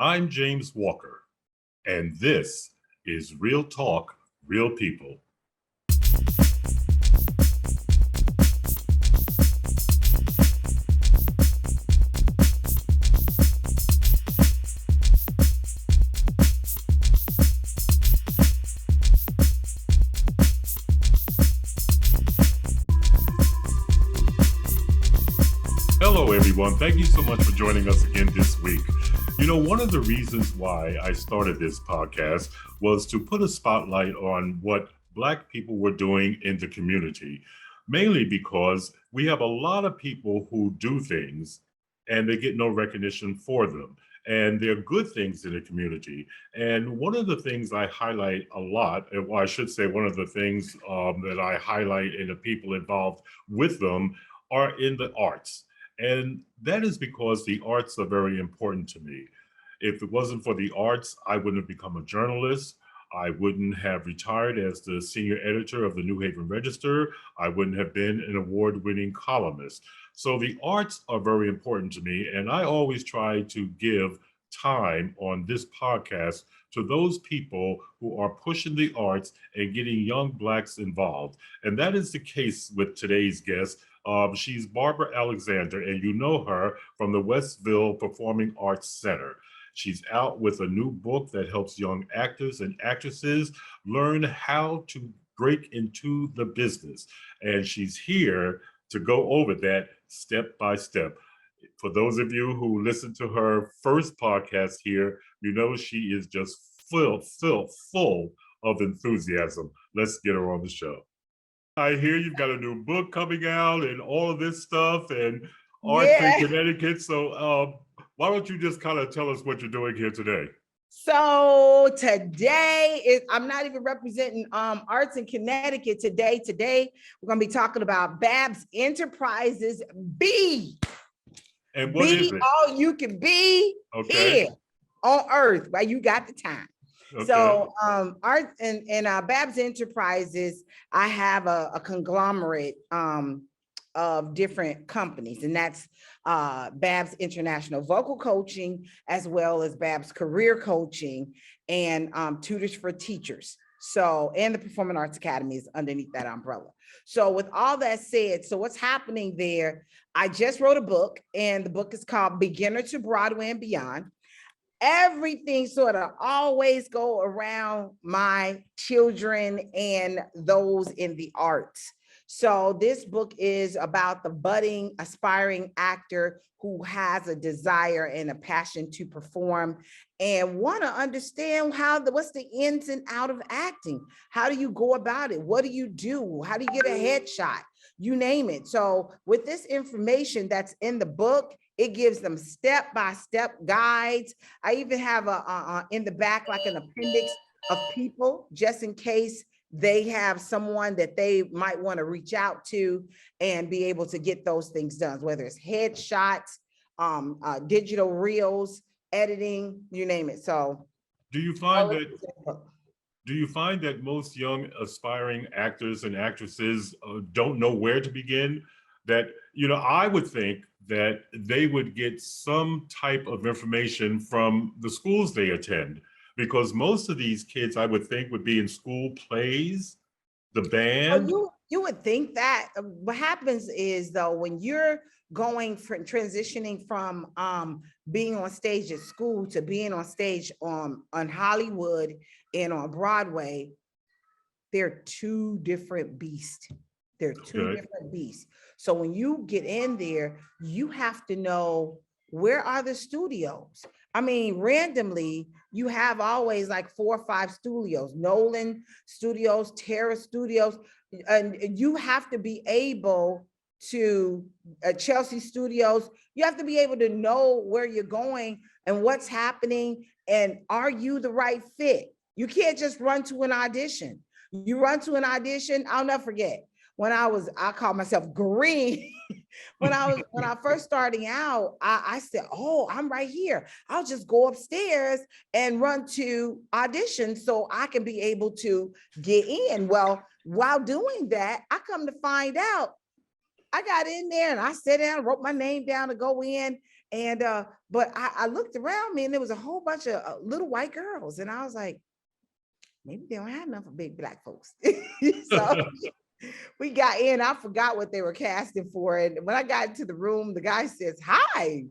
I'm James Walker, and this is Real Talk, Real People. Hello, everyone. Thank you so much for joining us again this week. You know, one of the reasons why I started this podcast was to put a spotlight on what Black people were doing in the community, mainly because we have a lot of people who do things and they get no recognition for them. And they're good things in the community. And one of the things I highlight a lot, or I should say, one of the things that I highlight in the people involved with them are in the arts. And that is because the arts are very important to me. If it wasn't for the arts, I wouldn't have become a journalist. I wouldn't have retired as the senior editor of the New Haven Register. I wouldn't have been an award-winning columnist. So the arts are very important to me, and I always try to give time on this podcast to those people who are pushing the arts and getting young Blacks involved. And that is the case with today's guest. She's Barbara Alexander, and you know her from the Westville Performing Arts Center. She's out with a new book that helps young actors and actresses learn how to break into the business. And she's here to go over that step by step. For those of you who listened to her first podcast here, you know she is just full of enthusiasm. Let's get her on the show. I hear you've got a new book coming out and all of this stuff and arts in Connecticut. So why don't you just kind of tell us what you're doing here today? So today I'm not even representing arts in Connecticut today. We're going to be talking about Babs Enterprises B. And what is it? All you can be here on earth while you got the time. Okay. So art and Babs Enterprises, I have a conglomerate of different companies, and that's Babs International Vocal Coaching, as well as Babs Career Coaching and Tutors for Teachers. So, and the Performing Arts Academy is underneath that umbrella. So with all that said, so what's happening there, I just wrote a book, and the book is called Beginner to Broadway and Beyond. Everything sort of always go around my children and those in the arts. So this book is about the budding, aspiring actor who has a desire and a passion to perform and want to understand what's the ins and out of acting. How do you go about it? What do you do? How do you get a headshot? You name it. So with this information that's in the book, it gives them step-by-step guides. I even have in the back, like an appendix of people, just in case they have someone that they might want to reach out to and be able to get those things done, whether it's headshots, digital reels, editing, you name it. So do you find that most young aspiring actors and actresses don't know where to begin? That, you know, I would think that they would get some type of information from the schools they attend, because most of these kids, I would think, would be in school plays, the band. You would think that. What happens is, though, when you're transitioning from being on stage at school to being on stage on Hollywood and on Broadway, they're two different beasts. They're two different beasts. So when you get in there, you have to know, where are the studios? I mean, randomly, you have always like 4 or 5 studios, Nolan Studios, Terra Studios, and you have to be able to, Chelsea Studios, you have to be able to know where you're going and what's happening, and are you the right fit? You can't just run to an audition. You run to an audition, I'll never forget. I call myself green. when I first starting out, I said, oh, I'm right here. I'll just go upstairs and run to audition so I can be able to get in. Well, while doing that, I come to find out I got in there and I sat down, wrote my name down to go in. And but I looked around me and there was a whole bunch of little white girls. And I was like, maybe they don't have enough of big black folks. So we got in. I forgot what they were casting for. And when I got into the room, the guy says, "Hi,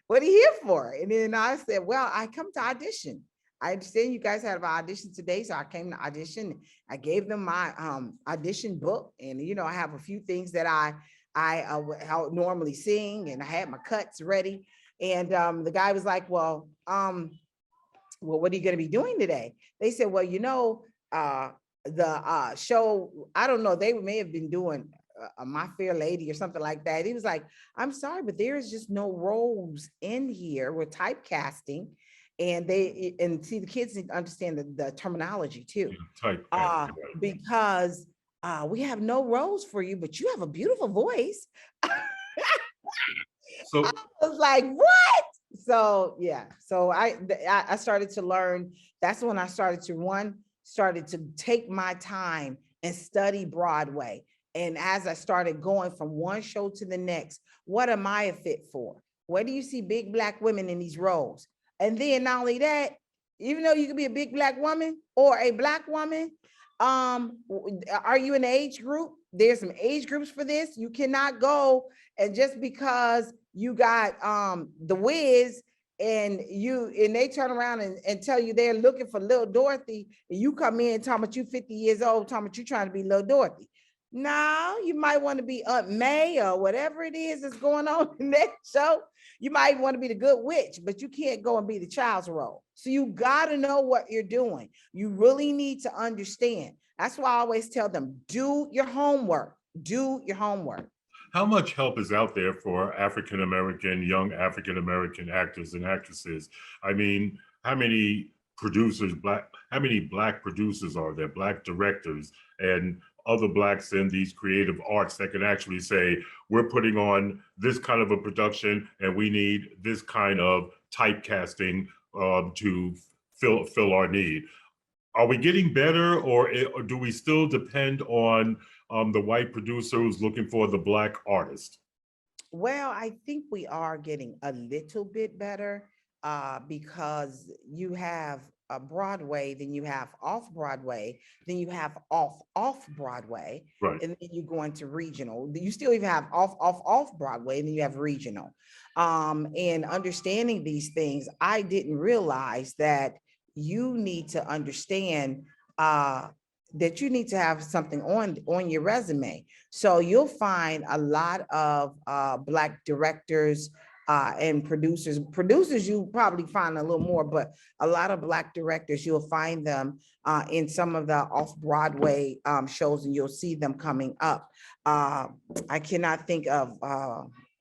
what are you here for?" And then I said, "Well, I come to audition. I understand you guys have an audition today, so I came to audition." I gave them my audition book, and I have a few things that I normally sing, and I had my cuts ready. And the guy was like, "Well, what are you going to be doing today?" They said, "Well, the show, I don't know, they may have been doing My Fair Lady or something like that." He was like, "I'm sorry, but there is just no roles in here. We're typecasting." And see, the kids need to understand the terminology too. Typecasting. Because we have no roles for you, but you have a beautiful voice. So I was like, "What?" So yeah, so I started to learn. That's when I started to take my time and study Broadway. And as I started going from one show to the next, what am I a fit for? Where do you see big black women in these roles? And then not only that, even though you could be a big black woman or a black woman, are you an age group? There's some age groups for this. You cannot go and just because you got the Wiz and they turn around and tell you they're looking for little Dorothy, and you come in talking about you 50 years old, talking about you trying to be little Dorothy. No, you might want to be Aunt May or whatever it is that's going on in that show. You might want to be the good witch, but you can't go and be the child's role. So you got to know what you're doing. You really need to understand. That's why I always tell them, do your homework. Do your homework. How much help is out there for young African-American actors and actresses? I mean, how many black producers are there, black directors and other blacks in these creative arts that can actually say, we're putting on this kind of a production and we need this kind of typecasting to fill our need? Are we getting better, or do we still depend on the white producer who's looking for the black artist? Well, I think we are getting a little bit better because you have a Broadway, then you have off Broadway, then you have off Broadway, Right. and then you go into regional. You still even have off Broadway, and then you have regional. And understanding these things, I didn't realize that you need to understand that you need to have something on your resume. So you'll find a lot of black directors and producers. Producers you probably find a little more, but a lot of black directors, you'll find them in some of the off-Broadway shows, and you'll see them coming up. I cannot think of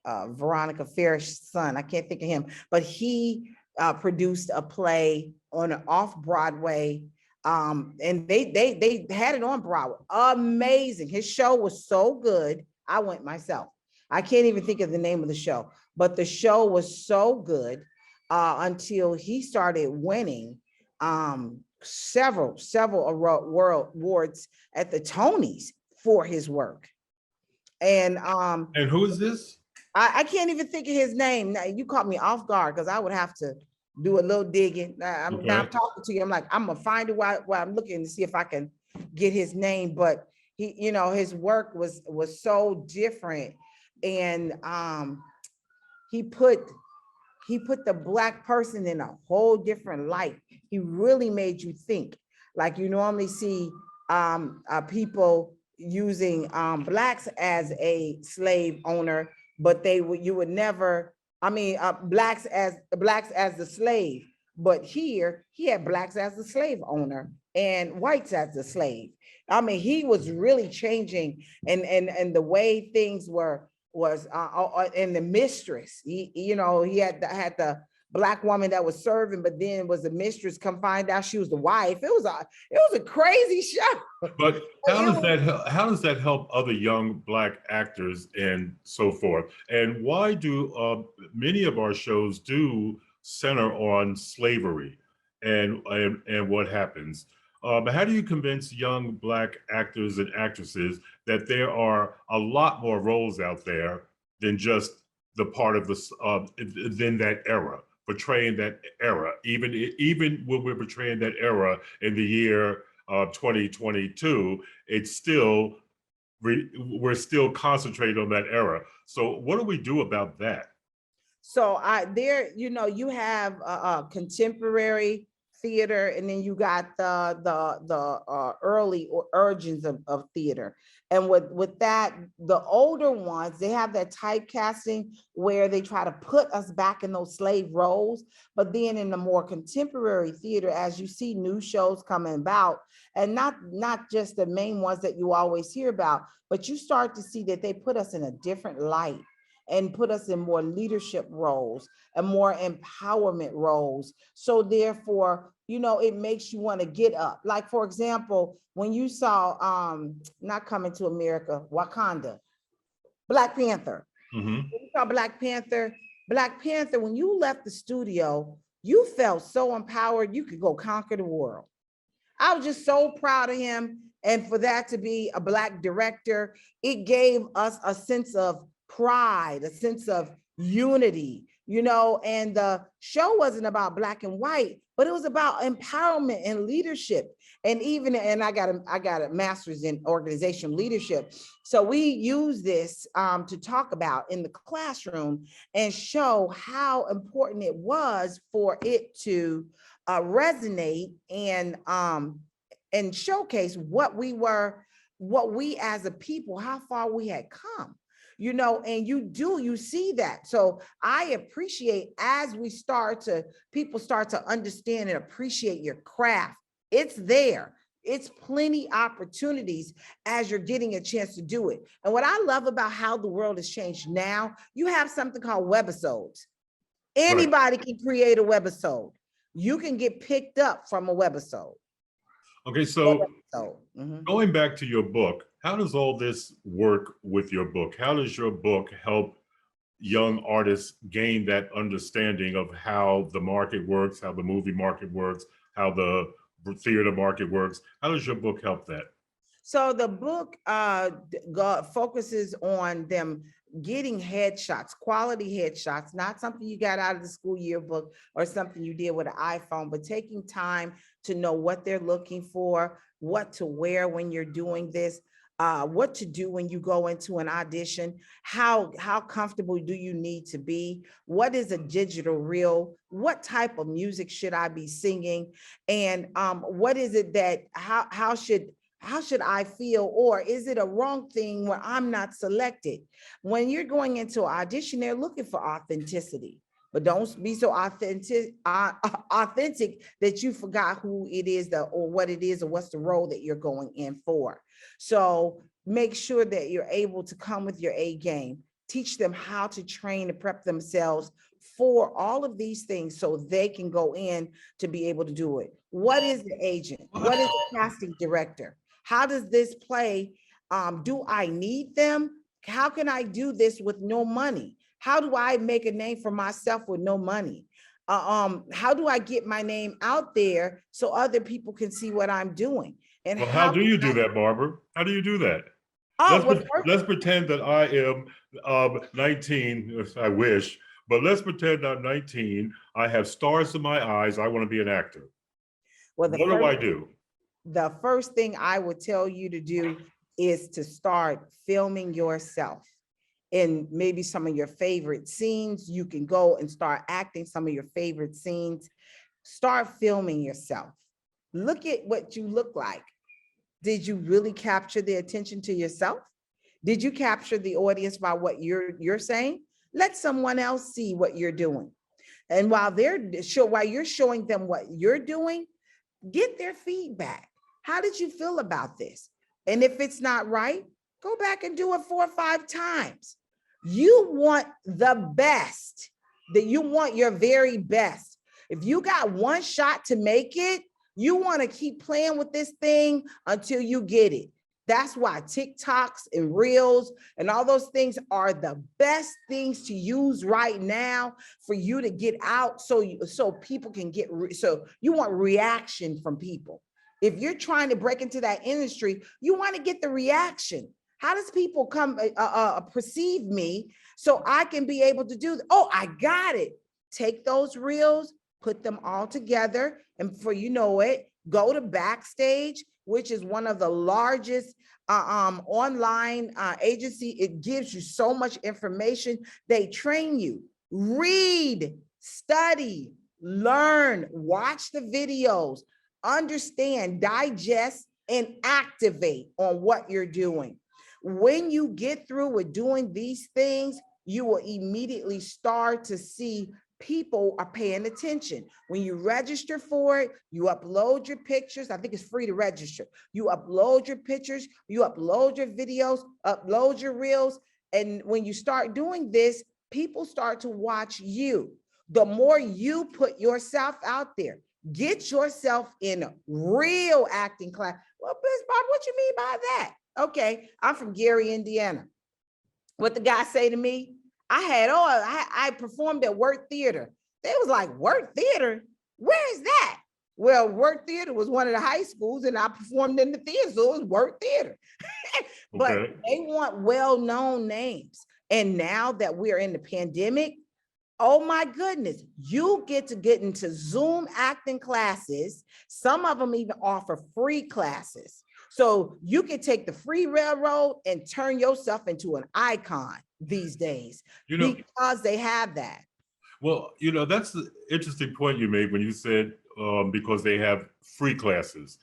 Veronica Ferris's son. I can't think of him, but he produced a play on an off-Broadway, and they had it on Broadway. Amazing. His show was so good. I went myself. I can't even think of the name of the show, but the show was so good until he started winning several world awards at the Tonys for his work. And who is this? I can't even think of his name. Now, you caught me off guard because I would have to do a little digging. Now I'm talking to you. I'm like, I'm gonna find it while I'm looking to see if I can get his name. But he, his work was so different, and he put the black person in a whole different light. He really made you think. Like you normally see people using blacks as a slave owner, but you would never. I mean, blacks as the slave, but here he had blacks as the slave owner and whites as the slave. I mean, he was really changing, and the way things was in the mistress. He had the black woman that was serving, but then was the mistress. Come find out she was the wife. It was a crazy show. But how does that help other young black actors and so forth? And why do many of our shows do center on slavery and what happens? How do you convince young black actors and actresses that there are a lot more roles out there than just the part of the than that era, portraying that era. Even when we're portraying that era in the year 2022, it's still we're still concentrated on that era. So what do we do about that? So you have contemporary theater, and then you got the early origins of theater. And with that, the older ones, they have that typecasting where they try to put us back in those slave roles. But then in the more contemporary theater, as you see new shows coming about, and not just the main ones that you always hear about, but you start to see that they put us in a different light and put us in more leadership roles and more empowerment roles. So therefore, it makes you want to get up. Like, for example, when you saw Not Coming to America, Wakanda, Black Panther. Mm-hmm. When you saw Black Panther, when you left the studio, you felt so empowered, you could go conquer the world. I was just so proud of him. And for that to be a Black director, it gave us a sense of pride, a sense of unity, and the show wasn't about black and white, but it was about empowerment and leadership. And I got a master's in organizational leadership. So we use this to talk about in the classroom and show how important it was for it to resonate and showcase what we as a people, how far we had come. And you see that. So I appreciate as people start to understand and appreciate your craft. It's there. It's plenty opportunities as you're getting a chance to do it. And what I love about how the world has changed now, you have something called webisodes. Anybody can create a webisode. You can get picked up from a webisode. Okay, so going back to your book, how does all this work with your book? How does your book help young artists gain that understanding of how the market works, how the movie market works, how the theater market works? How does your book help that? So the book focuses on them getting headshots, quality headshots, not something you got out of the school yearbook or something you did with an iPhone, but taking time to know what they're looking for, what to wear when you're doing this, what to do when you go into an audition, how comfortable do you need to be, what is a digital reel, what type of music should I be singing, and what is it that, how should I feel, or is it a wrong thing where I'm not selected? When you're going into an audition, they're looking for authenticity, but don't be so authentic that you forgot who it is or what it is or what's the role that you're going in for. So make sure that you're able to come with your A game, teach them how to train and prep themselves for all of these things so they can go in to be able to do it. What is the agent? What is the casting director? How does this play? Do I need them? How can I do this with no money? How do I make a name for myself with no money? How do I get my name out there so other people can see what I'm doing? And how do you do that, Barbara? How do you do that? Let's pretend that I am 19, if I wish, but let's pretend I'm 19. I have stars in my eyes. I want to be an actor. What do I do? The first thing I would tell you to do is to start filming yourself in maybe some of your favorite scenes. You can go and start acting some of your favorite scenes. Start filming yourself. Look at what you look like. Did you really capture the attention to yourself? Did you capture the audience by what you're saying? Let someone else see what you're doing. And while you're showing them what you're doing, get their feedback. How did you feel about this? And if it's not right, go back and do it 4 or 5 times. You want the best, that you want your very best. If you got one shot to make it, you want to keep playing with this thing until you get it. That's why TikToks and Reels and all those things are the best things to use right now for you to get out so people can so you want reaction from people. If you're trying to break into that industry, you want to get the reaction. How does people come perceive me so I can be able to do? Oh, I got it. Take those reels, put them all together, and before you know it, go to Backstage, which is one of the largest online agency. It gives you so much information. They train you. Read, study, learn, watch the videos, understand, digest, and activate on what you're doing. When you get through with doing these things, you will immediately start to see people are paying attention. When you register for it, you upload your pictures. I think it's free to register. You upload your pictures, you upload your videos, upload your reels. And when you start doing this, people start to watch you. The more you put yourself out there, get yourself in a real acting class. Well, Miss Bob, what you mean by that? Okay, I'm from Gary, Indiana. What the guy say to me? I performed at Work Theater. They was like, Work Theater? Where is that? Well, Work Theater was one of the high schools, and I performed in the theater, so it was Work Theater. But Okay. they want well-known names. And now that we're in the pandemic, oh my goodness, you get into Zoom acting classes. Some of them even offer free classes. So you can take the free railroad and turn yourself into an icon these days, because they have that. Well, that's the interesting point you made when you said because they have free classes.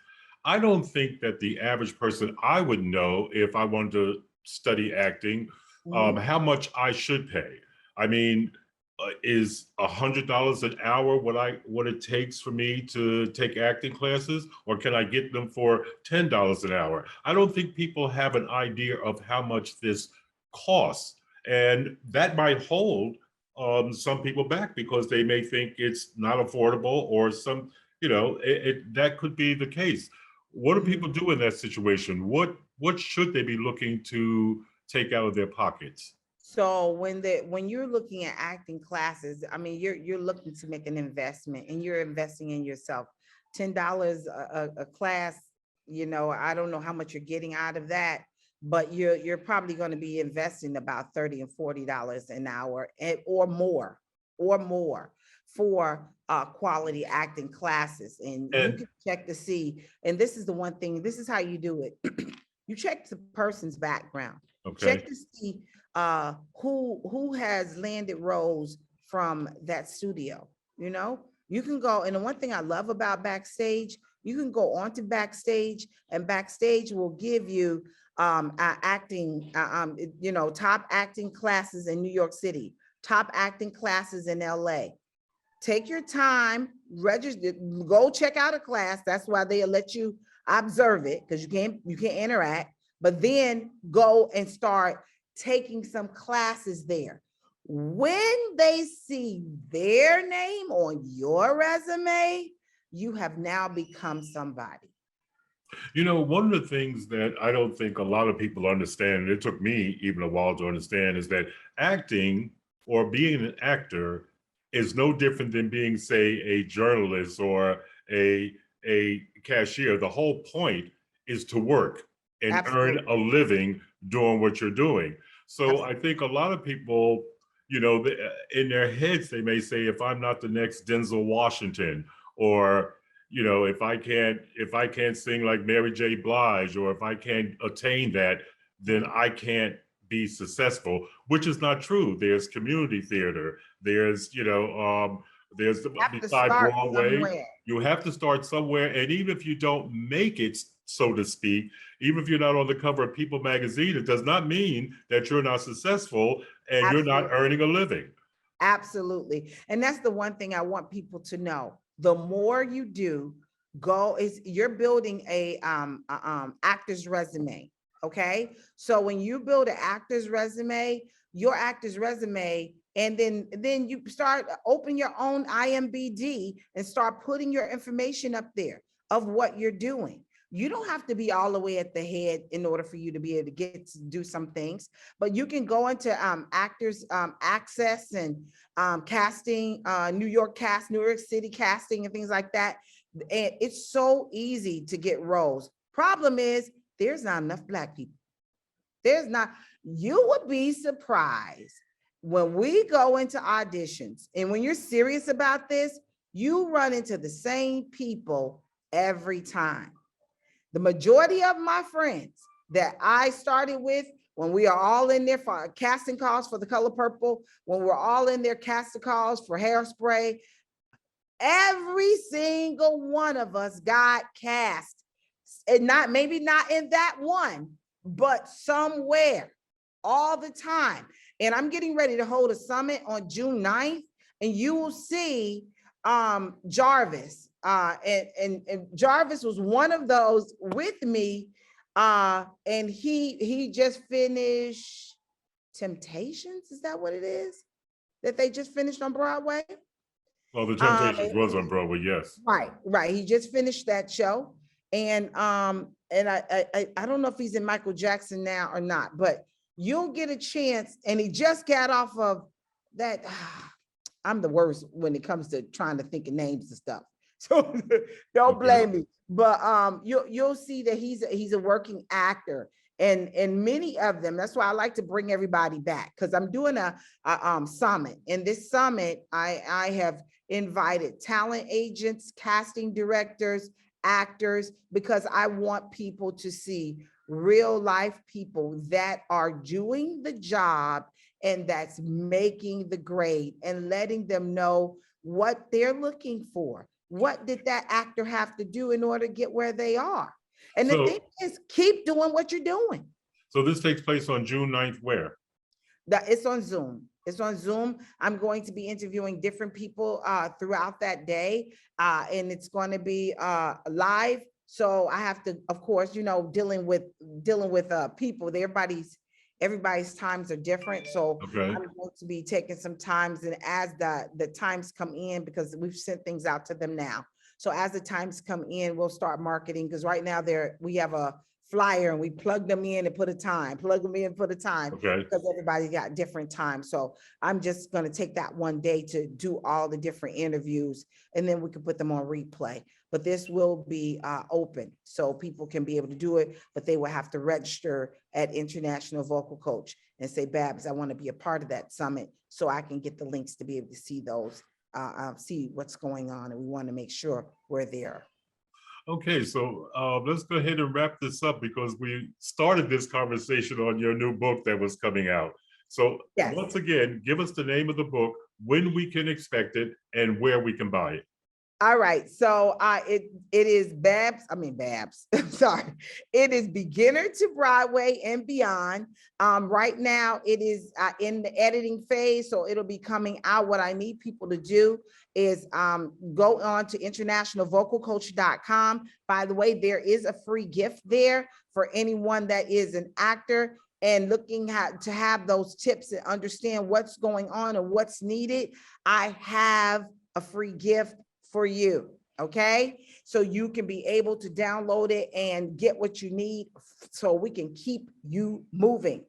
I don't think that the average person, I would know if I wanted to study acting, how much I should pay. I mean, is $100 an hour what it takes for me to take acting classes, or can I get them for $10 an hour? I don't think people have an idea of how much this costs, and that might hold some people back because they may think it's not affordable, or that could be the case. What do people do in that situation? What should they be looking to take out of their pockets? So when you're looking at acting classes, I mean, you're looking to make an investment, and you're investing in yourself. $10 a class, I don't know how much you're getting out of that, but you're probably going to be investing about $30 and $40 an hour or more for quality acting classes. And you can check to see, and this is the one thing, this is how you do it. You check the person's background. Okay. Check to see who has landed roles from that studio. You can go, and the one thing I love about Backstage, you can go onto Backstage, and Backstage will give you acting, top acting classes in New York City, top acting classes in LA. Take your time, register, go check out a class. That's why they'll let you observe it, because you can't interact, but then go and start taking some classes there. When they see their name on your resume, you have now become somebody. One of the things that I don't think a lot of people understand, and it took me even a while to understand, is that acting or being an actor is no different than being, say, a journalist or a cashier. The whole point is to work and Absolutely. Earn a living doing what you're doing. So Absolutely. I think a lot of people, in their heads, they may say, if I'm not the next Denzel Washington, or if I can't sing like Mary J. Blige, or if I can't attain that, then I can't be successful, which is not true. There's community theater. There's besides Broadway, you have to start somewhere. And even if you don't make it, so to speak, even if you're not on the cover of People magazine, it does not mean that you're not successful and Absolutely. You're not earning a living. Absolutely. And that's the one thing I want people to know. The more you do, you're building a actor's resume. Okay. So when you build an actor's resume, your actor's resume, and then you start open your own IMBD and start putting your information up there of what you're doing. You don't have to be all the way at the head in order for you to be able to get to do some things, but you can go into Actors Access and casting, New York City casting and things like that. And it's so easy to get roles. Problem is, there's not enough Black people. You would be surprised when we go into auditions, and when you're serious about this, you run into the same people every time. The majority of my friends that I started with, when we are all in there for casting calls for The Color Purple, when we're all in there casting calls for Hairspray, every single one of us got cast. And maybe not in that one, but somewhere, all the time. And I'm getting ready to hold a summit on June 9th, and you will see Jarvis. And Jarvis was one of those with me. And he just finished Temptations. Is that what it is? That they just finished on Broadway? Well, The Temptations was on Broadway, yes. Right. He just finished that show. And I don't know if he's in Michael Jackson now or not, but you'll get a chance. And he just got off of that. I'm the worst when it comes to trying to think of names and stuff. So don't blame me. But you'll see that he's a working actor. And many of them, that's why I like to bring everybody back, because I'm doing a summit. In this summit, I have invited talent agents, casting directors, actors, because I want people to see real life people that are doing the job and that's making the grade, and letting them know what they're looking for. What did that actor have to do in order to get where they are? And the thing is, keep doing what you're doing. So this takes place on June 9th, where? It's on Zoom. It's on Zoom. I'm going to be interviewing different people throughout that day, and it's going to be live. So I have to, of course, dealing with people. Everybody's times are different. So I'm going to be taking some times, and as the times come in, because we've sent things out to them now. So as the times come in, we'll start marketing, because right now we have a flyer and we plug them in and put a time, because everybody got different times. So I'm just going to take that one day to do all the different interviews, and then we can put them on replay. But this will be open, so people can be able to do it, but they will have to register at International Vocal Coach and say, Babs, I want to be a part of that summit, so I can get the links to be able to see those, see what's going on. And we want to make sure we're there. Okay, so let's go ahead and wrap this up, because we started this conversation on your new book that was coming out. So once again, give us the name of the book, when we can expect it, and where we can buy it. All right, so it is Babs. I'm sorry. It is Beginner to Broadway and Beyond. Right now, it is in the editing phase, so it'll be coming out. What I need people to do is go on to internationalvocalcoach.com. By the way, there is a free gift there for anyone that is an actor and looking to have those tips and understand what's going on and what's needed. I have a free gift for you, okay? So you can be able to download it and get what you need, so we can keep you moving.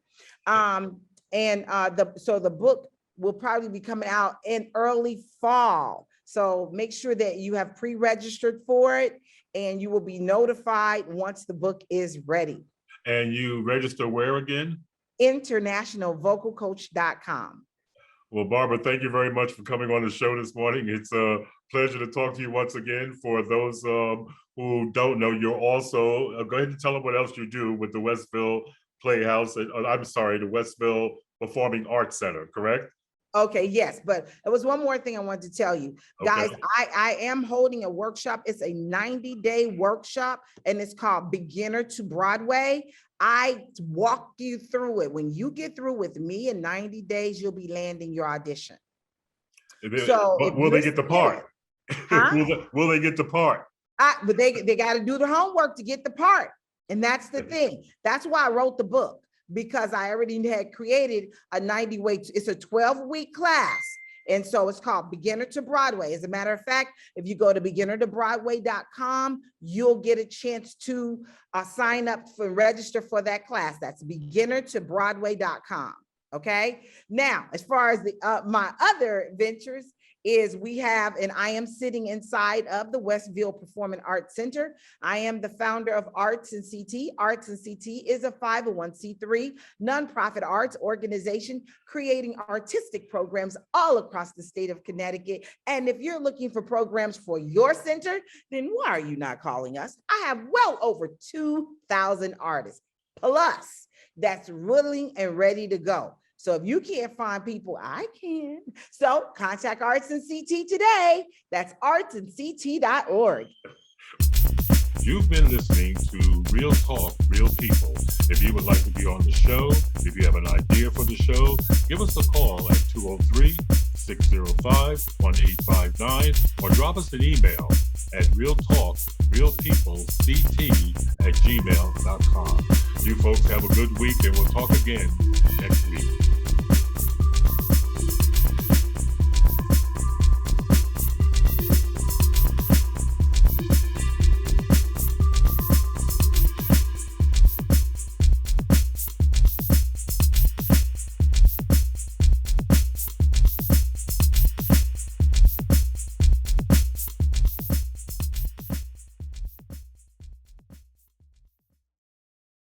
So the book will probably be coming out in early fall. So make sure that you have pre-registered for it, and you will be notified once the book is ready. And you register where again? Internationalvocalcoach.com. Well, Barbara, thank you very much for coming on the show this morning. It's a pleasure to talk to you once again. For those who don't know, you're also, go ahead and tell them what else you do with the Westville Playhouse. The Westville Performing Arts Center, correct? Okay, yes, but there was one more thing I wanted to tell you. Guys, I am holding a workshop. It's a 90-day workshop, and it's called Beginner to Broadway. I walk you through it. When you get through with me in 90 days, you'll be landing your audition. Will they get the part? Huh? Will they get the part? But they got to do the homework to get the part. And that's the thing. That's why I wrote the book, because I already had created a 90-week, it's a 12-week class. And so it's called Beginner to Broadway. As a matter of fact, if you go to beginnertobroadway.com, you'll get a chance to sign up for register for that class. That's beginnertobroadway.com. Okay. Now, as far as my other ventures, is we have, and I am sitting inside of the Westville Performing Arts Center. I am the founder of Arts and CT. Arts and CT is a 501c3 nonprofit arts organization creating artistic programs all across the state of Connecticut. And if you're looking for programs for your center, then why are you not calling us? I have well over 2,000 artists plus that's willing and ready to go. So if you can't find people, I can. So contact Arts and CT today. That's artsandct.org. You've been listening to Real Talk, Real People. If you would like to be on the show, if you have an idea for the show, give us a call at 203-605-1859 or drop us an email at realtalkrealpeoplect@gmail.com. You folks have a good week, and we'll talk again next week.